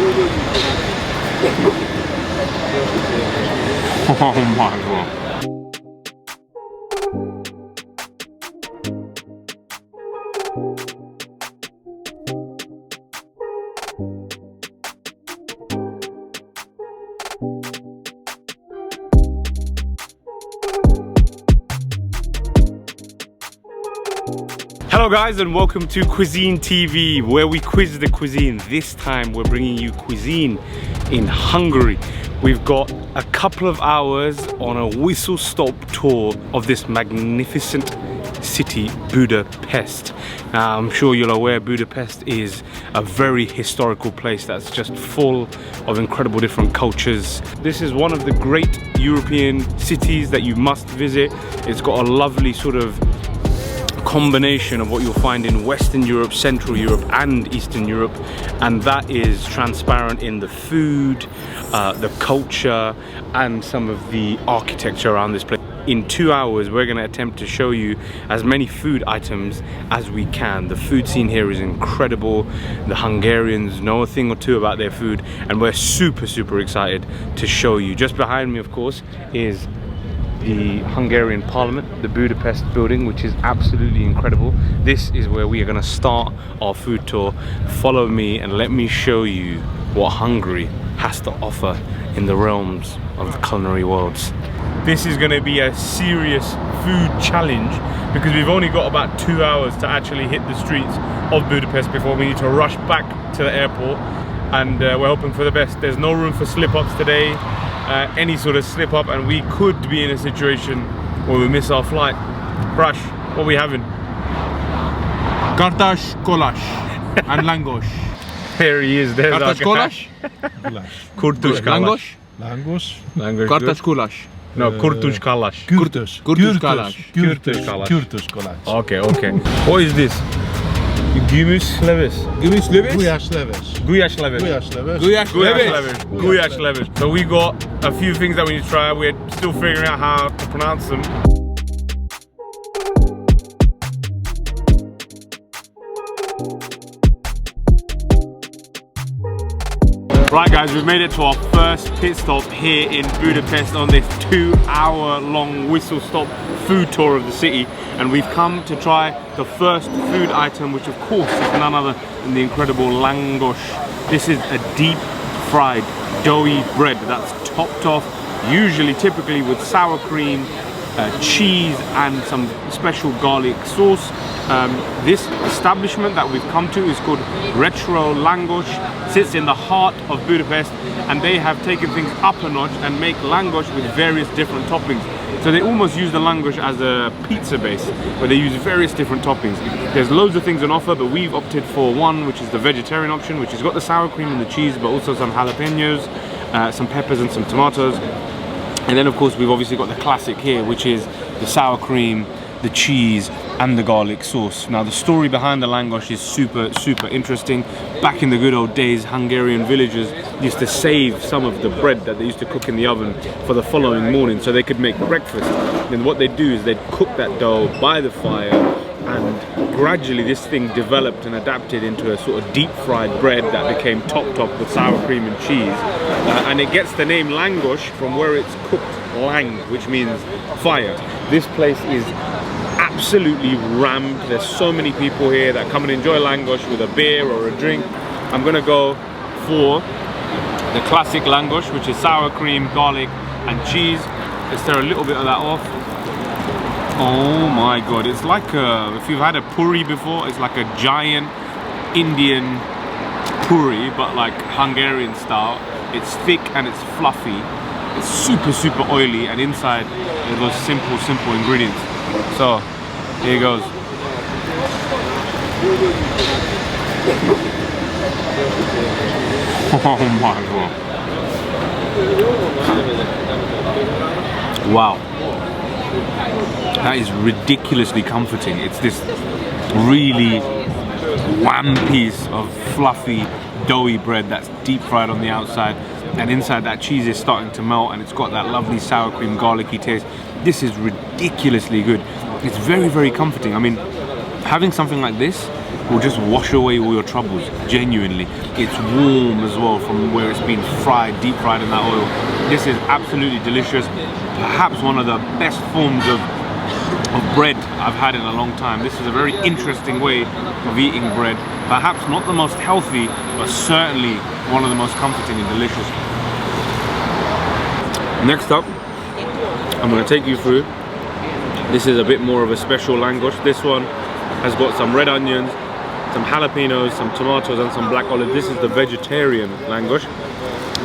Oh my god. Hello guys, and welcome to Quizine TV, where we quiz the cuisine. This time we're bringing you cuisine in Hungary. We've got a couple of hours on a whistle-stop tour of this magnificent city, Budapest. Now, I'm sure you're aware Budapest is a very historical place that's just full of incredible different cultures. This is one of the great European cities that you must visit. It's got a lovely sort of combination of what you'll find in Western Europe, Central Europe and Eastern Europe, and that is transparent in the food, the culture and some of the architecture around this place. In 2 hours we're going to attempt to show you as many food items as we can. The food scene here is incredible. The Hungarians know a thing or two about their food, and we're super excited to show you. Just behind me, of course, is the Hungarian Parliament, the Budapest building, which is absolutely incredible. This is where we are going to start our food tour. Follow me and let me show you what Hungary has to offer in the realms of the culinary worlds. This is going to be a serious food challenge because we've only got about 2 hours to actually hit the streets of Budapest before we need to rush back to the airport, and we're hoping for the best. There's no room for slip-ups today. Any sort of slip up and we could be in a situation where we miss our flight. Crash, what are we having? Kürtőskalács and Lángos. Here he is, there's Kürtőskalács. Kürtőskalács. Lángos. Kürtőskalács. No, Kürtőskalács. Kürtőskalács. Okay. What is this? Gümüşleves. Gulyás leves. So we got a few things that we need to try. We're still figuring out how to pronounce them. Right guys, we've made it to our first pit stop here in Budapest on this 2-hour-long whistle-stop food tour of the city, and we've come to try the first food item, which of course is none other than the incredible Lángos. This is a deep-fried doughy bread that's topped off, typically with sour cream, cheese and some special garlic sauce. This establishment that we've come to is called Retro Lángos, sits in the heart of Budapest, and they have taken things up a notch and make Lángos with various different toppings. So they almost use the Lángos as a pizza base, where they use various different toppings. There's loads of things on offer, but we've opted for one, which is the vegetarian option, which has got the sour cream and the cheese, but also some jalapenos, some peppers and some tomatoes. And then of course we've obviously got the classic here, which is the sour cream, the cheese and the garlic sauce. Now the story behind the Lángos is super interesting. Back in the good old days, Hungarian villagers used to save some of the bread that they used to cook in the oven for the following morning so they could make breakfast. And what they'd do is they'd cook that dough by the fire, and gradually this thing developed and adapted into a sort of deep fried bread that became topped up with sour cream and cheese. And it gets the name Lángos from where it's cooked, lang, which means fire. This place is absolutely rammed. There's so many people here that come and enjoy Lángos with a beer or a drink. I'm gonna go for the classic Lángos, which is sour cream, garlic and cheese. Let's tear a little bit of that off. Oh my god, it's like if you've had a puri before, it's like a giant Indian puri, but like Hungarian style. It's thick and it's fluffy. It's super oily, and inside are those simple ingredients. So here goes. Oh my god. Wow. That is ridiculously comforting. It's this really wham piece of fluffy, doughy bread that's deep fried on the outside, and inside that cheese is starting to melt, and it's got that lovely sour cream garlicky taste. This is ridiculously good. It's very comforting. I mean, having something like this will just wash away all your troubles, genuinely. It's warm as well from where it's been fried, deep fried in that oil. This is absolutely delicious. Perhaps one of the best forms of bread I've had in a long time. This is a very interesting way of eating bread. Perhaps not the most healthy, but certainly one of the most comforting and delicious. Next up, I'm going to take you through. This is a bit more of a special Lángos. This one has got some red onions, some jalapenos, some tomatoes and some black olive. This is the vegetarian Lángos.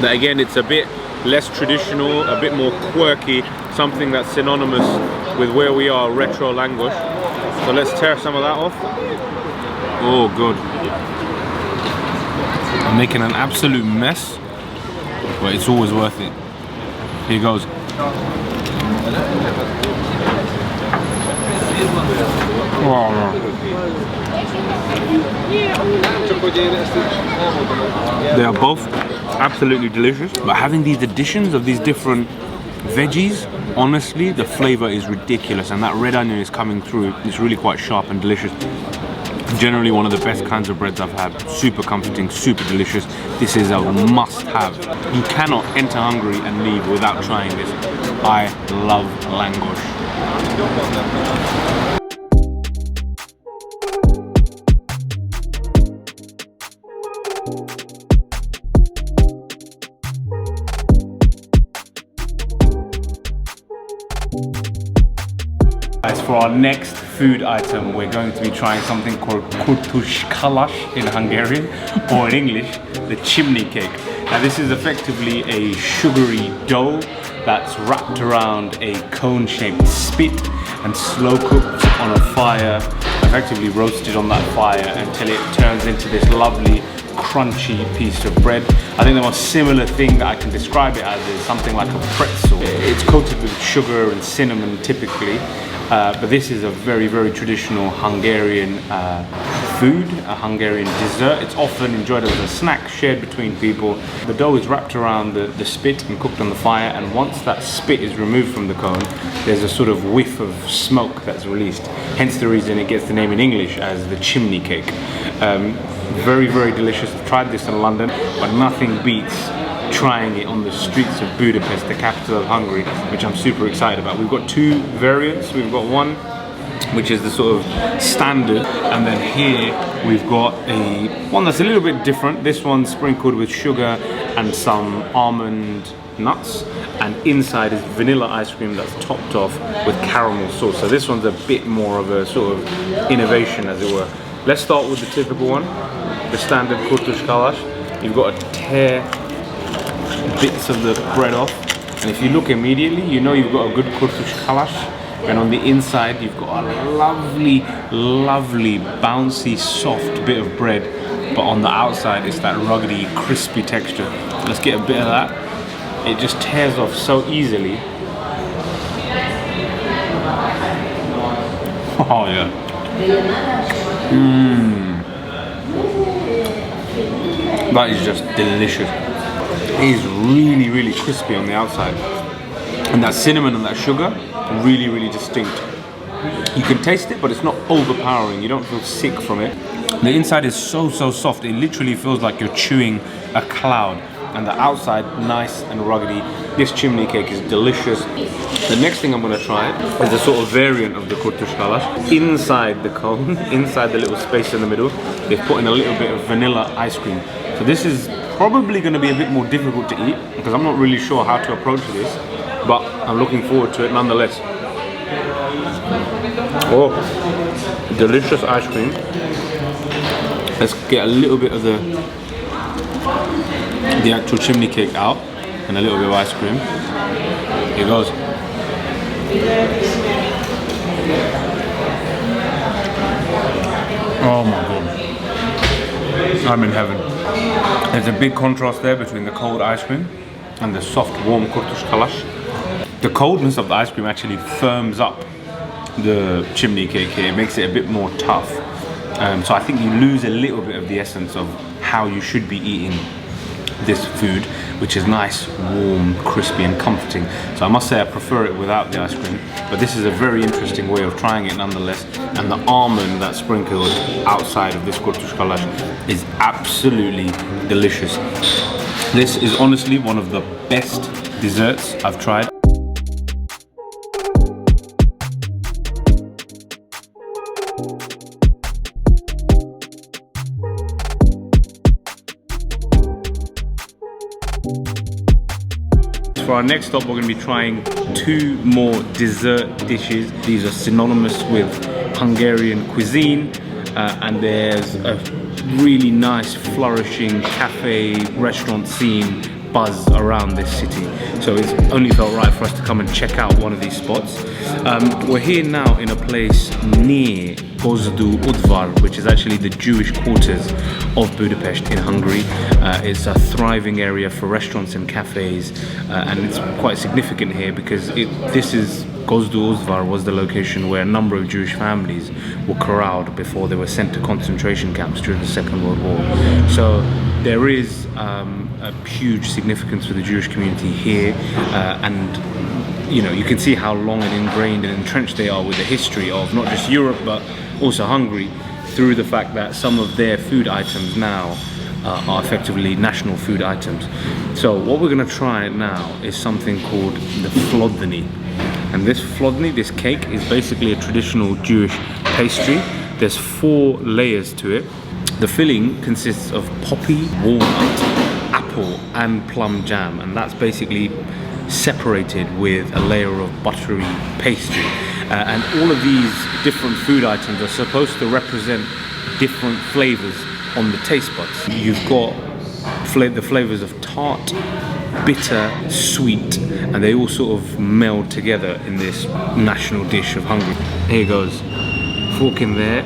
That again, it's a bit less traditional, a bit more quirky, something that's synonymous with where we are, retro Lángos. So let's tear some of that off. Oh, good. I'm making an absolute mess, but it's always worth it. Here goes. Oh, they are both absolutely delicious, but having these additions of these different veggies, honestly, the flavor is ridiculous, and that red onion is coming through. It's really quite sharp and delicious. Generally one of the best kinds of breads I've had. Super comforting, super delicious. This is a must-have. You cannot enter Hungary and leave without trying this. I love Lángos. As for our next food item, we're going to be trying something called Kürtőskalács in Hungarian, or in English, the chimney cake. Now this is effectively a sugary dough that's wrapped around a cone-shaped spit and slow cooked on a fire, effectively roasted on that fire until it turns into this lovely crunchy piece of bread. I think the most similar thing that I can describe it as is something like a pretzel. It's coated with sugar and cinnamon typically, but this is a very, very traditional Hungarian food, a Hungarian dessert. It's often enjoyed as a snack shared between people. The dough is wrapped around the spit and cooked on the fire, and once that spit is removed from the cone, there's a sort of whiff of smoke that's released. Hence the reason it gets the name in English as the chimney cake. Very, very delicious. I've tried this in London, but nothing beats trying it on the streets of Budapest, the capital of Hungary, which I'm super excited about. We've got two variants. We've got one which is the sort of standard, and then here we've got one that's a little bit different. This one's sprinkled with sugar and some almond nuts, and inside is vanilla ice cream that's topped off with caramel sauce. So this one's a bit more of a sort of innovation, as it were. Let's start with the typical one, the standard Kürtőskalács. You've got to tear bits of the bread off, and if you look immediately, you know you've got a good Kürtőskalács. And on the inside, you've got a lovely, lovely, bouncy, soft bit of bread, but on the outside, it's that ruggedy, crispy texture. Let's get a bit of that. It just tears off so easily. Oh yeah. That is just delicious. It is really, really crispy on the outside. And that cinnamon and that sugar, really, really distinct. You can taste it, but it's not overpowering. You don't feel sick from it. The inside is so, so soft. It literally feels like you're chewing a cloud. And the outside, nice and ruggedy. This chimney cake is delicious. The next thing I'm going to try is a sort of variant of the Kürtőskalács. Inside the cone, inside the little space in the middle, they've put in a little bit of vanilla ice cream. So this is probably going to be a bit more difficult to eat, because I'm not really sure how to approach this, but I'm looking forward to it nonetheless. Oh, delicious ice cream. Let's get a little bit of the actual chimney cake out, and a little bit of ice cream. Here goes. Oh my god, I'm in heaven. There's a big contrast there between the cold ice cream and the soft, warm Kürtőskalács. The coldness of the ice cream actually firms up the chimney cake here. It makes it a bit more tough. So I think you lose a little bit of the essence of how you should be eating this food, which is nice, warm, crispy and comforting. So I must say I prefer it without the ice cream, but this is a very interesting way of trying it nonetheless. And the almond that's sprinkled outside of this Kürtőskalács is absolutely delicious. This is honestly one of the best desserts I've tried. For our next stop, we're going to be trying 2 more dessert dishes. These are synonymous with Hungarian cuisine, and there's a really nice flourishing cafe restaurant scene buzz around this city. So it's only felt right for us to come and check out one of these spots. We're here now in a place near Gozdu Udvar, which is actually the Jewish quarters of Budapest in Hungary. It's a thriving area for restaurants and cafes, and it's quite significant here because Gozdu Udvar was the location where a number of Jewish families were corralled before they were sent to concentration camps during the Second World War. So there is a huge significance for the Jewish community here, and you know, you can see how long and ingrained and entrenched they are with the history of not just Europe but also Hungary, through the fact that some of their food items now are effectively national food items. So what we're going to try now is something called the Flódni. And this Flódni, this cake, is basically a traditional Jewish pastry. There's 4 layers to it. The filling consists of poppy, walnut, apple and plum jam, and that's basically separated with a layer of buttery pastry. And all of these different food items are supposed to represent different flavors on the taste buds. You've got the flavors of tart, bitter, sweet, and they all sort of meld together in this national dish of Hungary. Here goes. Fork in there,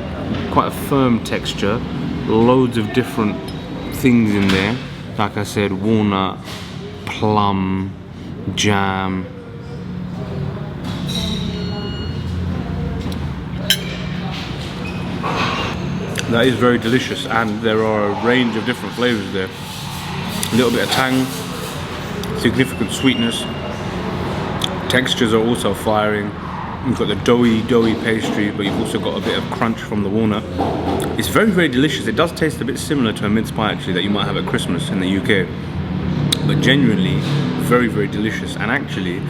quite a firm texture, loads of different things in there. Like I said, walnut, plum, jam. That is very delicious, and there are a range of different flavors there. A little bit of tang, significant sweetness. Textures are also firing. You've got the doughy pastry, but you've also got a bit of crunch from the walnut. It's very, very delicious. It does taste a bit similar to a mince pie actually that you might have at Christmas in the UK. But genuinely, very, very delicious. And actually,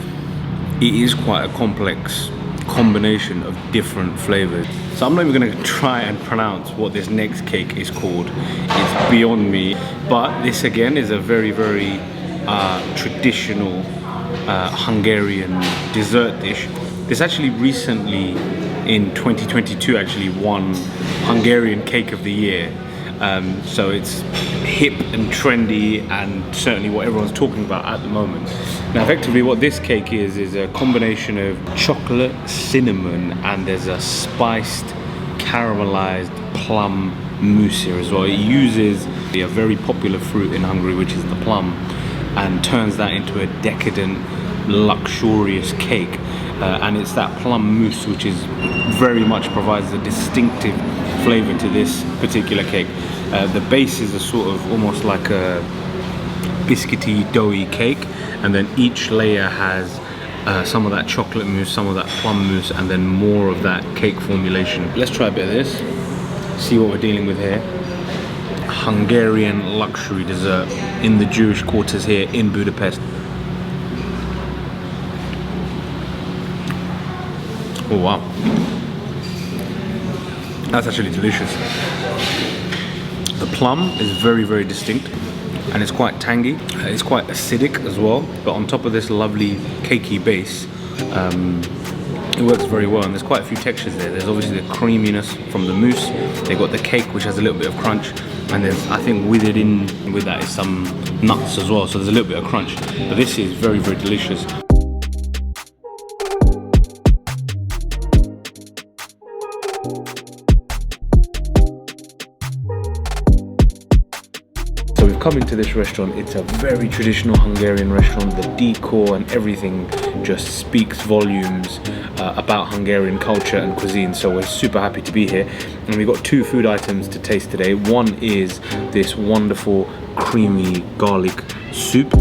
it is quite a complex combination of different flavors. So I'm not even going to try and pronounce what this next cake is called. It's beyond me. But this again is a very, very traditional Hungarian dessert dish. This actually recently, in 2022, actually won Hungarian Cake of the Year. So it's hip and trendy, and certainly what everyone's talking about at the moment. Now effectively what this cake is a combination of chocolate, cinnamon, and there's a spiced caramelized plum mousse here as well. It uses a very popular fruit in Hungary, which is the plum, and turns that into a decadent, luxurious cake. And it's that plum mousse which is very much provides a distinctive flavor to this particular cake. The base is a sort of almost like a biscuity, doughy cake, and then each layer has some of that chocolate mousse, some of that plum mousse, and then more of that cake formulation. Let's try a bit of this, see what we're dealing with here. Hungarian luxury dessert in the Jewish quarters here in Budapest. Oh wow, that's actually delicious. The plum is very, very distinct, and it's quite tangy. It's quite acidic as well, but on top of this lovely cakey base, it works very well. And there's quite a few textures there. There's obviously the creaminess from the mousse. They've got the cake, which has a little bit of crunch, and there's, I think with that is some nuts as well, so there's a little bit of crunch. But this is very, very delicious. coming to this restaurant, it's a very traditional Hungarian restaurant. The decor and everything just speaks volumes about Hungarian culture and cuisine, so we're super happy to be here. And we've got 2 food items to taste today. One is this wonderful creamy garlic soup.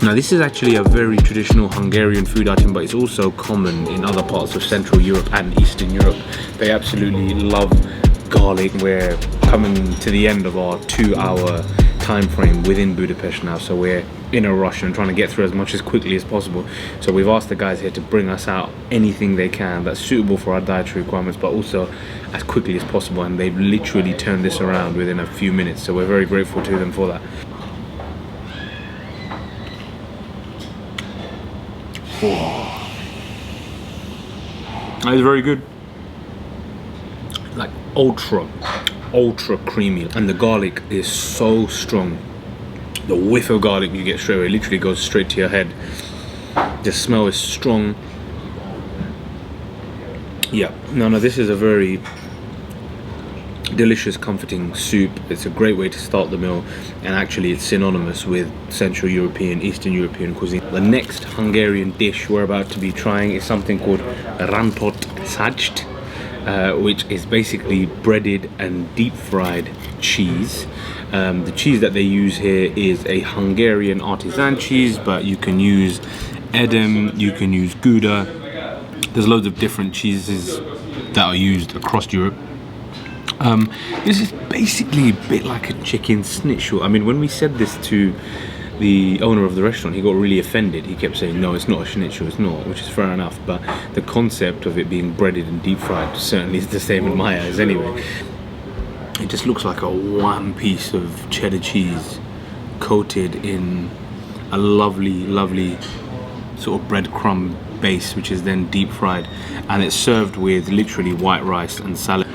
Now this is actually a very traditional Hungarian food item, but it's also common in other parts of Central Europe and Eastern Europe. They absolutely love garlic. We're coming to the end of our 2-hour time frame within Budapest now, so we're in a rush and trying to get through as much as quickly as possible. So we've asked the guys here to bring us out anything they can that's suitable for our dietary requirements, but also as quickly as possible, and they've literally turned this around within a few minutes, so we're very grateful to them for that. Oh. That is very good. Like ultra creamy, and the garlic is so strong. The whiff of garlic you get straight away literally goes straight to your head. The smell is strong. Yeah, no, this is a very delicious, comforting soup. It's a great way to start the meal, and actually it's synonymous with Central European, Eastern European cuisine. The next Hungarian dish we're about to be trying is something called rántott sajt, which is basically breaded and deep fried cheese. The cheese that they use here is a Hungarian artisan cheese, but you can use Edam, you can use Gouda. There's loads of different cheeses that are used across Europe. This is basically a bit like a chicken schnitzel. I mean, when we said this to the owner of the restaurant, he got really offended. He kept saying, no, it's not a schnitzel, it's not, which is fair enough, but the concept of it being breaded and deep fried certainly is the same in my eyes anyway. It just looks like a one piece of cheddar cheese coated in a lovely sort of breadcrumb base, which is then deep fried, and it's served with literally white rice and salad.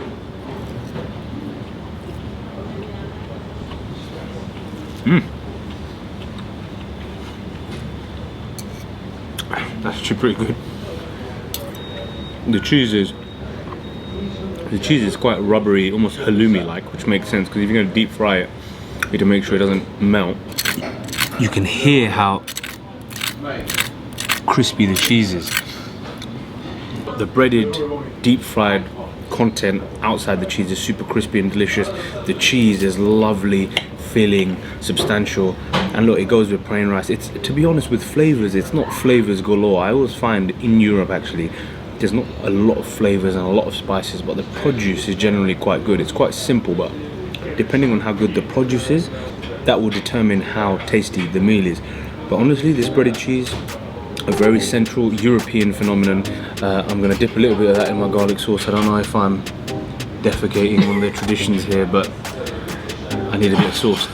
That's actually pretty good. The cheese is quite rubbery, almost halloumi-like, which makes sense because if you're going to deep fry it, you have to make sure it doesn't melt. You can hear how crispy the cheese is. The breaded, deep fried content outside the cheese is super crispy and delicious. The cheese is lovely, filling, substantial, and look, it goes with plain rice. It's, to be honest, with flavors, it's not flavors galore. I always find in Europe actually there's not a lot of flavors and a lot of spices, but the produce is generally quite good. It's quite simple, but depending on how good the produce is, that will determine how tasty the meal is. But honestly, this breaded cheese, a very Central European phenomenon. I'm going to dip a little bit of that in my garlic sauce. I don't know if I'm defecating on their traditions here, but I need a bit of sauce.